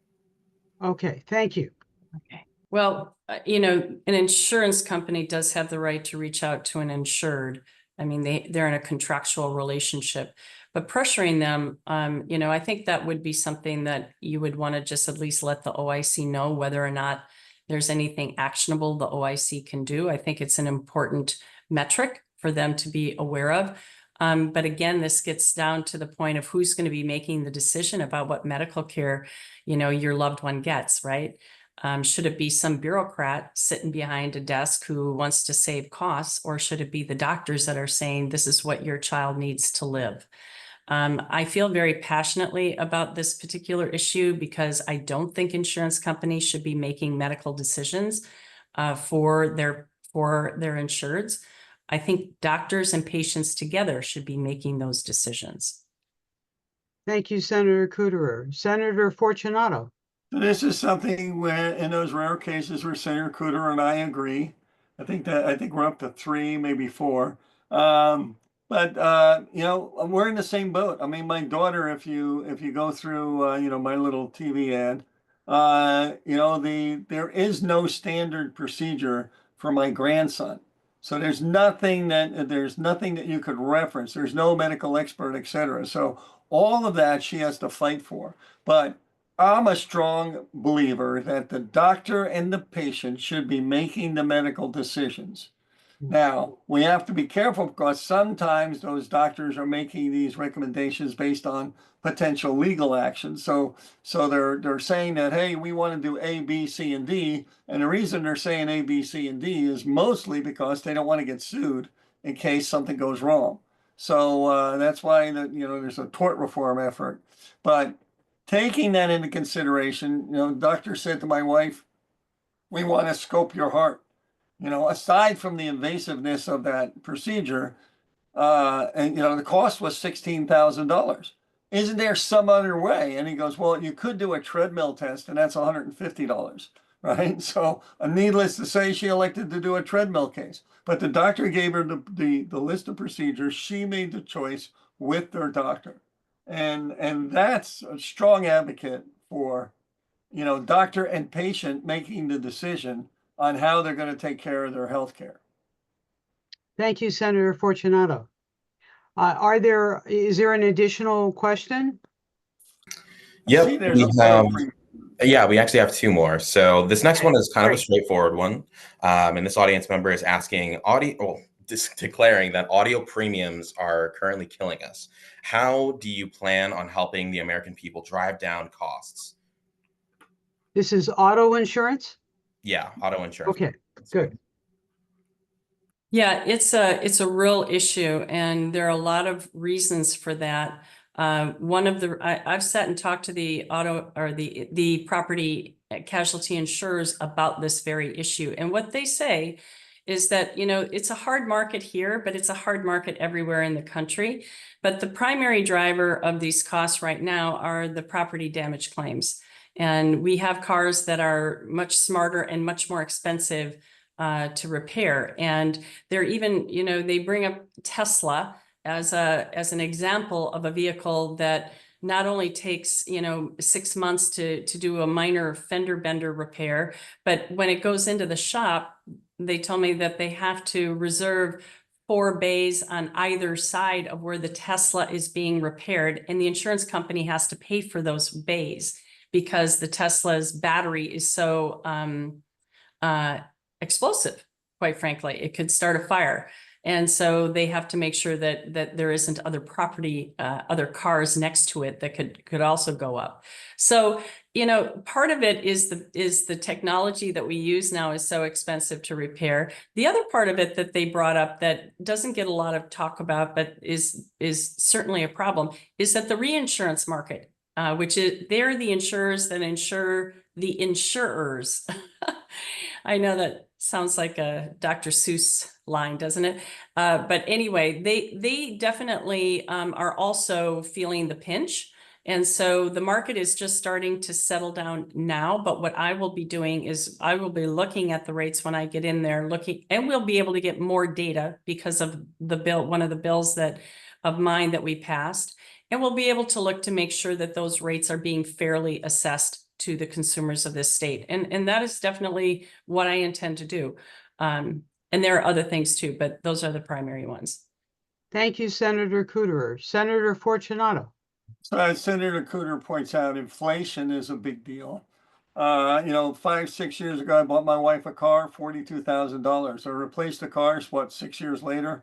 okay, thank you. Okay. Well, an insurance company does have the right to reach out to an insured. I mean, they're in a contractual relationship, but pressuring them, I think that would be something that you would want to just at least let the OIC know whether or not there's anything actionable the OIC can do. I think it's an important metric for them to be aware of. But again, this gets down to the point of who's going to be making the decision about what medical care, your loved one gets, right? Should it be some bureaucrat sitting behind a desk who wants to save costs, or should it be the doctors that are saying this is what your child needs to live? I feel very passionately about this particular issue because I don't think insurance companies should be making medical decisions for their insureds. I think doctors and patients together should be making those decisions. Thank you, Senator Kuderer. Senator Fortunato. This is something where, in those rare cases where Senator Kuderer and I agree, I think we're up to 3, maybe 4. But we're in the same boat. I mean, my daughter, if you go through my little TV ad, there is no standard procedure for my grandson. So there's nothing that you could reference. There's no medical expert, etc. So all of that she has to fight for. But I'm a strong believer that the doctor and the patient should be making the medical decisions. Now, we have to be careful because sometimes those doctors are making these recommendations based on potential legal action. So they're saying that, hey, we want to do A, B, C, and D. And the reason they're saying A, B, C, and D is mostly because they don't want to get sued in case something goes wrong. So that's why there's a tort reform effort. But taking that into consideration, the doctor said to my wife, we want to scope your heart. Aside from the invasiveness of that procedure, and the cost was $16,000. Isn't there some other way? And he goes, well, you could do a treadmill test, and that's $150, right? So, needless to say, she elected to do a treadmill case. But the doctor gave her the list of procedures. She made the choice with their doctor, and that's a strong advocate for doctor and patient making the decision on how they're going to take care of their health care. Thank you, Senator Fortunato. Is there an additional question? Yep, See, there's a auto premium. yeah, we actually have two more. So this next one is kind of a Great. straightforward one. And this audience member is asking declaring that audio premiums are currently killing us. How do you plan on helping the American people drive down costs? This is auto insurance? Yeah, auto insurance. Okay, good. Yeah, it's a real issue, and there are a lot of reasons for that. I've sat and talked to the the property casualty insurers about this very issue, and what they say is that, you know, it's a hard market here, but it's a hard market everywhere in the country. But the primary driver of these costs right now are the property damage claims, and we have cars that are much smarter and much more expensive to repair. And they're even, you know, they bring up Tesla as an example of a vehicle that not only takes, you know, 6 months to do a minor fender bender repair, but when it goes into the shop, they told me that they have to reserve 4 bays on either side of where the Tesla is being repaired, and the insurance company has to pay for those bays because the Tesla's battery is so explosive, quite frankly. It could start a fire. And so they have to make sure that there isn't other property, other cars next to it that could also go up. So, you know, part of it is the technology that we use now is so expensive to repair. The other part of it that they brought up that doesn't get a lot of talk about, but is certainly a problem, is that the reinsurance market, which is they're the insurers that insure the insurers. I know that sounds like a Dr. Seuss line, doesn't it? But anyway, they definitely are also feeling the pinch. And so the market is just starting to settle down now. But what I will be doing is I will be looking at the rates when I get in there, and we'll be able to get more data because of the bill, one of the bills of mine that we passed. And we'll be able to look to make sure that those rates are being fairly assessed to the consumers of this state. And that is definitely what I intend to do. And there are other things too, but those are the primary ones. Thank you, Senator Kuderer. Senator Fortunato. So as Senator Kuderer points out, inflation is a big deal. You know, 5-6 years ago, I bought my wife a car, $42,000. I replaced the cars, 6 years later,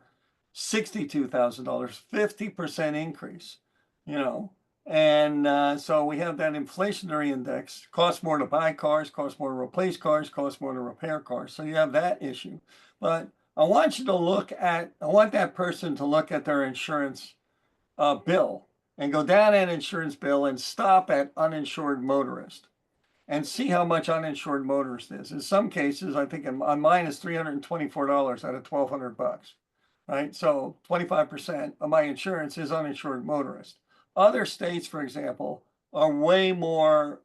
$62,000, 50% increase, you know. And so we have that inflationary index. Costs more to buy cars, costs more to replace cars, costs more to repair cars. So you have that issue. But I want that person to look at their insurance bill and go down that insurance bill and stop at uninsured motorist and see how much uninsured motorist is. In some cases, I think on mine is $324 out of $1,200, right? So 25% of my insurance is uninsured motorist. Other states, for example, are way more,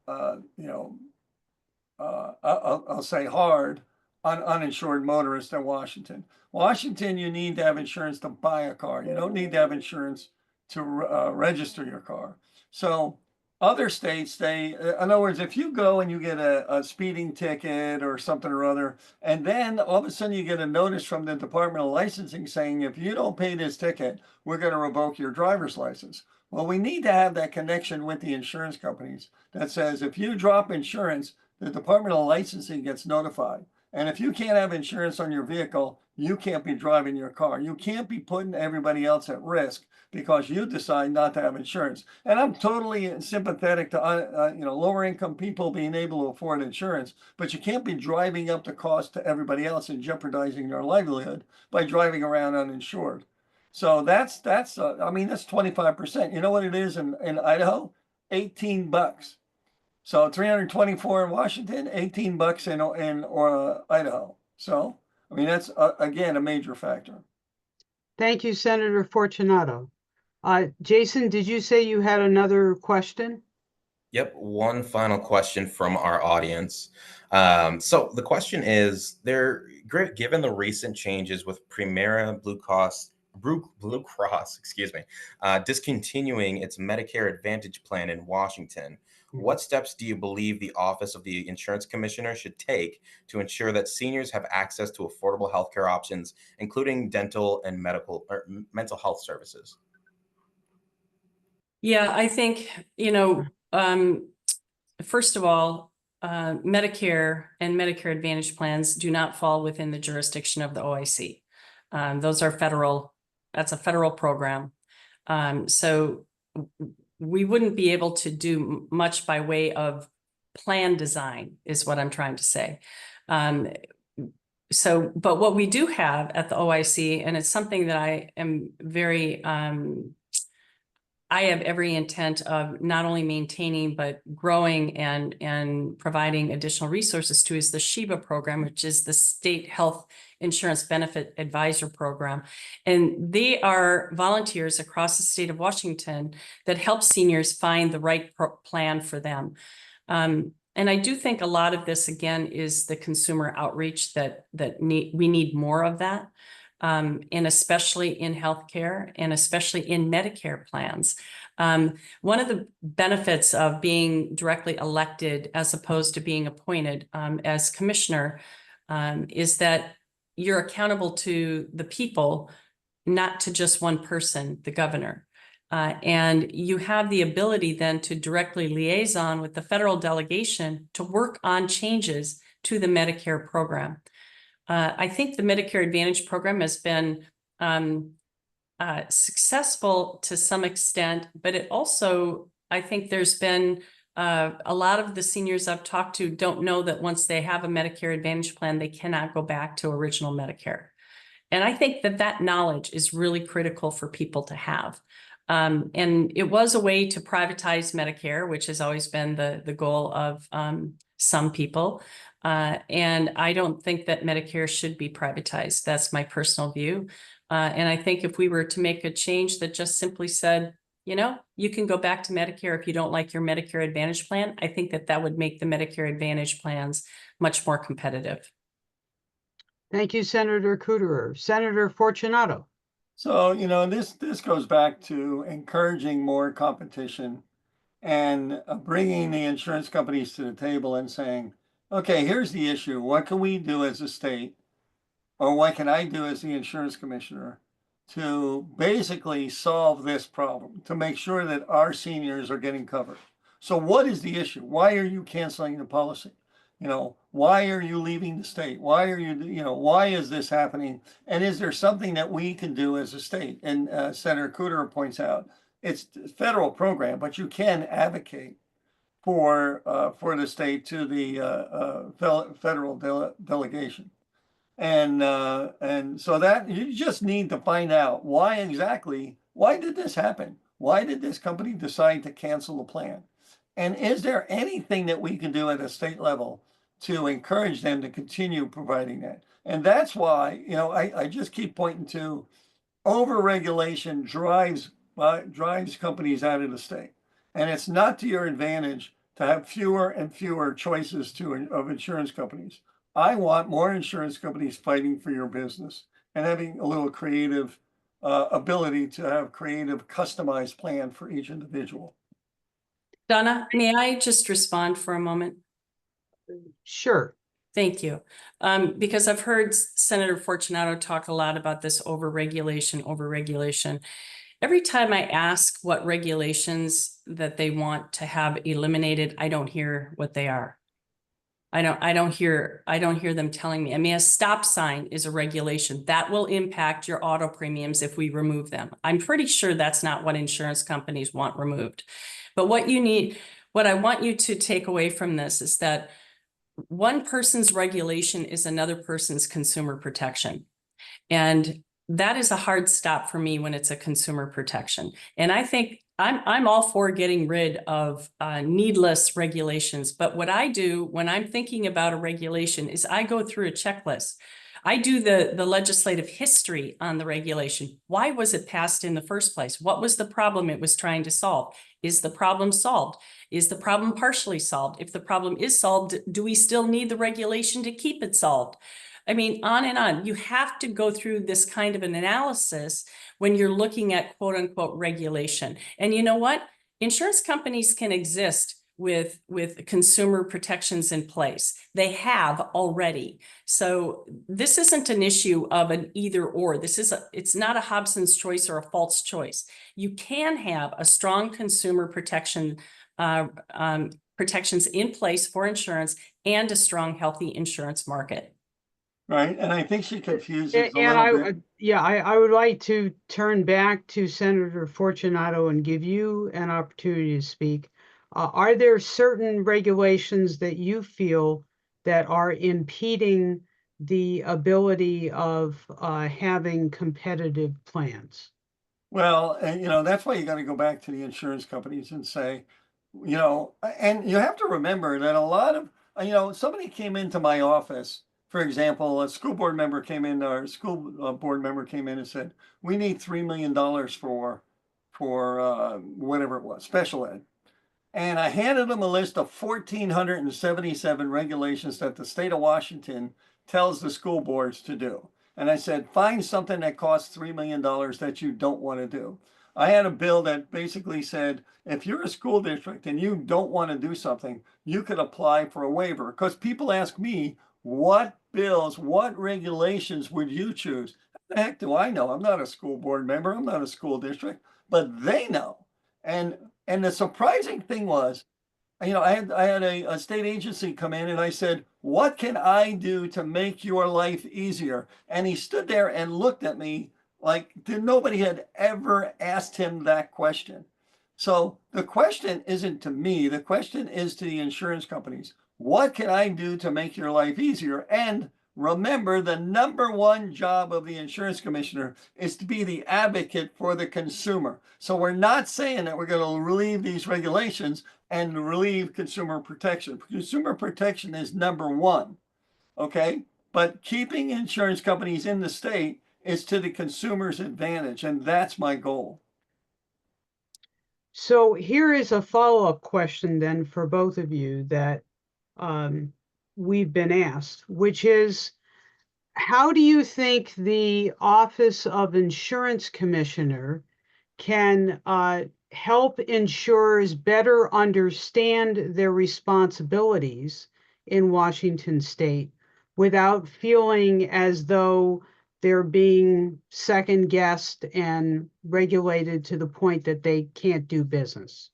I'll say hard on uninsured motorists than Washington. Washington, you need to have insurance to buy a car. You don't need to have insurance to register your car. So other states, in other words, if you go and you get a speeding ticket or something or other, and then all of a sudden you get a notice from the Department of Licensing saying, if you don't pay this ticket, we're going to revoke your driver's license. Well, we need to have that connection with the insurance companies that says if you drop insurance, the Department of Licensing gets notified. And if you can't have insurance on your vehicle, you can't be driving your car. You can't be putting everybody else at risk because you decide not to have insurance. And I'm totally sympathetic to lower income people being able to afford insurance, but you can't be driving up the cost to everybody else and jeopardizing their livelihood by driving around uninsured. So that's 25%. You know what it is in Idaho? $18. So 324 in Washington, $18 in Idaho. So I mean that's again a major factor. Thank you, Senator Fortunato. Jason, did you say you had another question? Yep, one final question from our audience. So the question is, given the recent changes with Premera Blue Cross, discontinuing its Medicare Advantage plan in Washington, What steps do you believe the Office of the Insurance Commissioner should take to ensure that seniors have access to affordable healthcare options, including dental and medical or mental health services? Yeah, I think, first of all, Medicare and Medicare Advantage plans do not fall within the jurisdiction of the OIC. Those are that's a federal program. So we wouldn't be able to do much by way of plan design, is what I'm trying to say. But what we do have at the OIC, and it's something that I am I have every intent of not only maintaining, but growing and providing additional resources to, is the SHIBA program, which is the State Health Insurance Benefit Advisor Program. And they are volunteers across the state of Washington that help seniors find the right plan for them. And I do think a lot of this, again, is the consumer outreach that we need more of that. And especially in healthcare and especially in Medicare plans. One of the benefits of being directly elected as opposed to being appointed as commissioner is that you're accountable to the people, not to just one person, the governor. And you have the ability then to directly liaison with the federal delegation to work on changes to the Medicare program. I think the Medicare Advantage program has been successful to some extent, but it also, I think there's been a lot of the seniors I've talked to don't know that once they have a Medicare Advantage plan, they cannot go back to original Medicare. And I think that knowledge is really critical for people to have. And it was a way to privatize Medicare, which has always been the goal of some people. And I don't think that Medicare should be privatized. That's my personal view. And I think if we were to make a change that just simply said, you can go back to Medicare if you don't like your Medicare Advantage plan, I think that would make the Medicare Advantage plans much more competitive. Thank you, Senator Kuderer. Senator Fortunato. So, this goes back to encouraging more competition and bringing the insurance companies to the table and saying, okay, here's the issue. What can we do as a state, or what can I do as the insurance commissioner to basically solve this problem, to make sure that our seniors are getting covered? So what is the issue? Why are you canceling the policy? Why are you leaving the state? Why are you, why is this happening? And is there something that we can do as a state? And Senator Kuderer points out, it's a federal program, but you can advocate for the state to the federal delegation. And so that you just need to find out why did this happen? Why did this company decide to cancel the plan? And is there anything that we can do at a state level to encourage them to continue providing that? And that's why, I just keep pointing to overregulation drives companies out of the state. And it's not to your advantage to have fewer and fewer choices of insurance companies. I want more insurance companies fighting for your business and having a little creative ability to have creative customized plan for each individual. Donna, may I just respond for a moment? Sure. Thank you. Because I've heard Senator Fortunato talk a lot about this overregulation. Every time I ask what regulations that they want to have eliminated, I don't hear what they are. I don't hear them telling me. I mean, a stop sign is a regulation that will impact your auto premiums if we remove them. I'm pretty sure that's not what insurance companies want removed. But what I want you to take away from this is that one person's regulation is another person's consumer protection. And that is a hard stop for me when it's a consumer protection. And I think I'm all for getting rid of needless regulations. But what I do when I'm thinking about a regulation is I go through a checklist. I do the legislative history on the regulation. Why was it passed in the first place? What was the problem it was trying to solve? Is the problem solved? Is the problem partially solved? If the problem is solved, do we still need the regulation to keep it solved? I mean, on and on. You have to go through this kind of an analysis when you're looking at quote unquote regulation. And you know what? Insurance companies can exist with consumer protections in place. They have already. So this isn't an issue of an either or. It's not a Hobson's choice or a false choice. You can have a strong consumer protections in place for insurance and a strong, healthy insurance market. Right, and I think she confuses a And little bit. I would like to turn back to Senator Fortunato and give you an opportunity to speak. Are there certain regulations that you feel that are impeding the ability of having competitive plans? Well, and that's why you got to go back to the insurance companies and say, and you have to remember that a lot of, somebody came into my office, for example, a school board member came in, or school board member came in and said, we need $3 million for whatever it was, special ed. And I handed them a list of 1,477 regulations that the state of Washington tells the school boards to do. And I said, find something that costs $3 million that you don't want to do. I had a bill that basically said, if you're a school district and you don't want to do something, you could apply for a waiver. Because people ask me, what bills, what regulations would you choose? How the heck do I know? I'm not a school board member. I'm not a school district, but they know. And the surprising thing was, I had a state agency come in and I said, what can I do to make your life easier? And he stood there and looked at me like nobody had ever asked him that question. So the question isn't to me, the question is to the insurance companies. What can I do to make your life easier? And remember, the number one job of the insurance commissioner is to be the advocate for the consumer. So we're not saying that we're going to relieve these regulations and relieve consumer protection. Consumer protection is number one, okay? But keeping insurance companies in the state is to the consumer's advantage, and that's my goal. So here is a follow-up question then for both of you that we've been asked, which is, how do you think the Office of Insurance Commissioner can help insurers better understand their responsibilities in Washington State without feeling as though they're being second guessed and regulated to the point that they can't do business?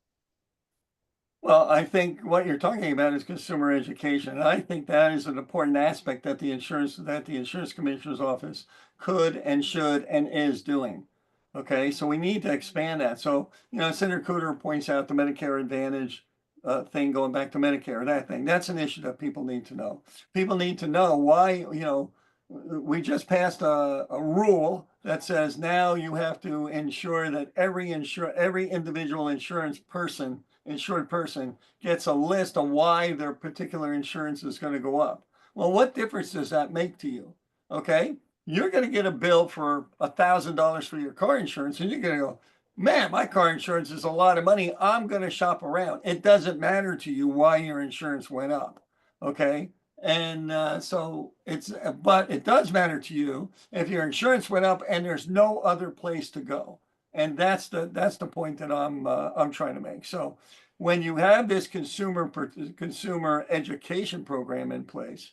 Well, I think what you're talking about is consumer education. And I think that is an important aspect that the insurance commissioner's office could and should and is doing. Okay, so we need to expand that. So, Senator Kuderer points out the Medicare Advantage thing, going back to Medicare, that thing. That's an issue that people need to know. People need to know why, we just passed a rule that says now you have to ensure that every individual insured person gets a list of why their particular insurance is going to go up. Well, what difference does that make to you? Okay, you're going to get a bill for $1,000 for your car insurance, and you're going to go, man, my car insurance is a lot of money. I'm going to shop around. It doesn't matter to you why your insurance went up. Okay. And but it does matter to you if your insurance went up and there's no other place to go. And that's the point that I'm trying to make. So when you have this consumer education program in place,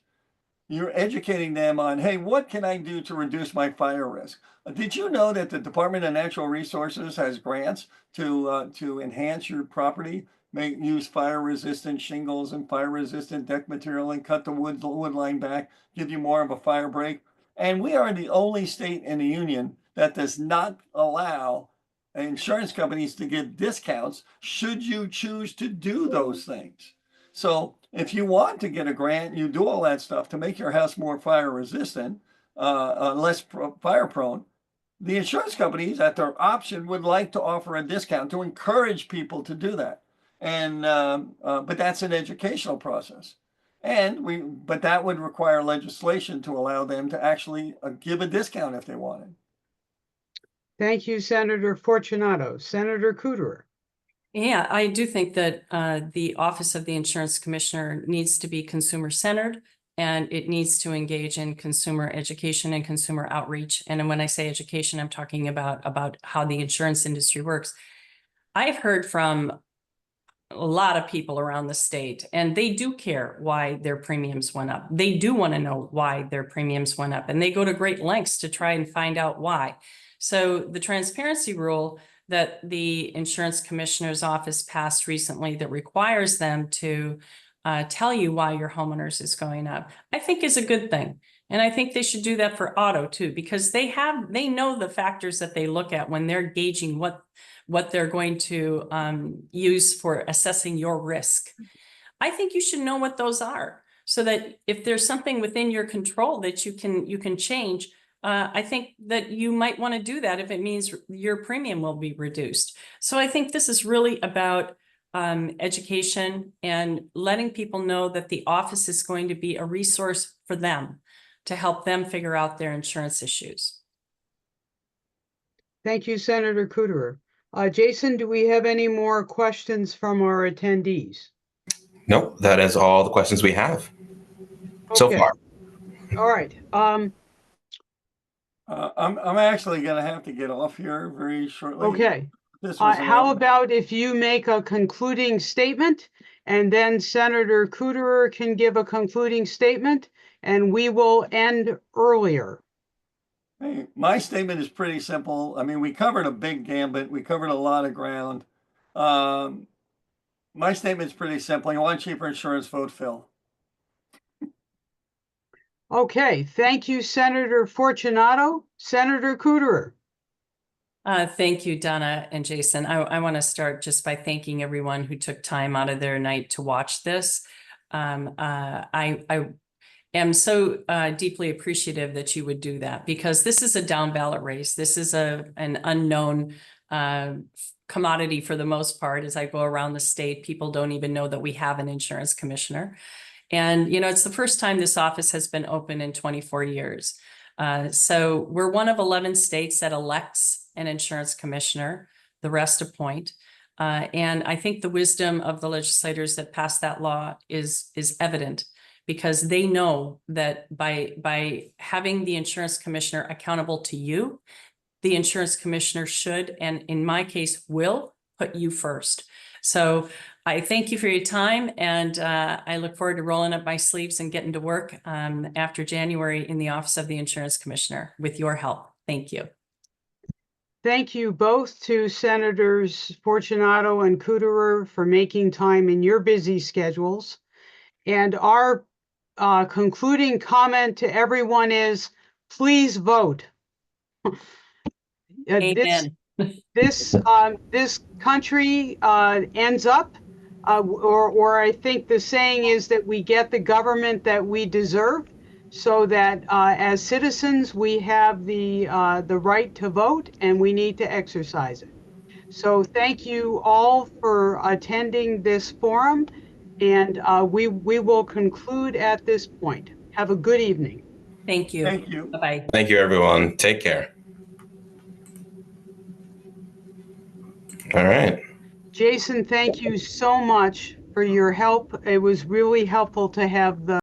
you're educating them on, hey, what can I do to reduce my fire risk? Did you know that the Department of Natural Resources has grants to enhance your property, use fire-resistant shingles and fire-resistant deck material and cut the wood line back, give you more of a fire break? And we are the only state in the union that does not allow insurance companies to give discounts should you choose to do those things. So if you want to get a grant, you do all that stuff to make your house more fire resistant, less fire prone, the insurance companies at their option would like to offer a discount to encourage people to do that. And but that's an educational process. But that would require legislation to allow them to actually give a discount if they wanted. Thank you, Senator Fortunato. Senator Kuderer. Yeah, I do think that the Office of the Insurance Commissioner needs to be consumer-centered, and it needs to engage in consumer education and consumer outreach. And when I say education, I'm talking about how the insurance industry works. I've heard from a lot of people around the state, and they do care why their premiums went up. They do want to know why their premiums went up, and they go to great lengths to try and find out why. So the transparency rule that the insurance commissioner's office passed recently that requires them to tell you why your homeowners is going up, I think is a good thing. And I think they should do that for auto too, because they know the factors that they look at when they're gauging what they're going to use for assessing your risk. I think you should know what those are, so that if there's something within your control that you can change, I think that you might want to do that if it means your premium will be reduced. So I think this is really about education and letting people know that the office is going to be a resource for them to help them figure out their insurance issues. Thank you, Senator Kuderer. Jason, do we have any more questions from our attendees? Nope, that is all the questions we have so Okay. far. All right. I'm actually going to have to get off here very shortly. Okay. This was How about if you make a concluding statement, and then Senator Kuderer can give a concluding statement, and we will end earlier. Hey, my statement is pretty simple. I mean, we covered a big gambit. We covered a lot of ground. My statement is pretty simple. You want cheaper insurance, vote Phil. Okay. Thank you, Senator Fortunato. Senator Kuderer. Thank you, Donna and Jason. I want to start just by thanking everyone who took time out of their night to watch this. I am so deeply appreciative that you would do that, because this is a down ballot race. This is an unknown commodity for the most part. As I go around the state, people don't even know that we have an insurance commissioner. And, you know, it's the first time this office has been open in 24 years. So we're one of 11 states that elects an insurance commissioner, the rest appoint. And I think the wisdom of the legislators that passed that law is evident, because they know that by having the insurance commissioner accountable to you, the insurance commissioner should, and in my case, will put you first. So I thank you for your time, and I look forward to rolling up my sleeves and getting to work after January in the Office of the Insurance Commissioner with your help. Thank you. Thank you both to Senators Fortunato and Kuderer for making time in your busy schedules. And our concluding comment to everyone is, please vote. Amen. This country ends up, or I think the saying is that we get the government that we deserve, so that as citizens we have the right to vote, and we need to exercise it. So thank you all for attending this forum, and we will conclude at this point. Have a good evening. Thank you. Thank you. Bye-bye. Thank you, everyone. Take care. All right. Jason, thank you so much for your help. It was really helpful to have the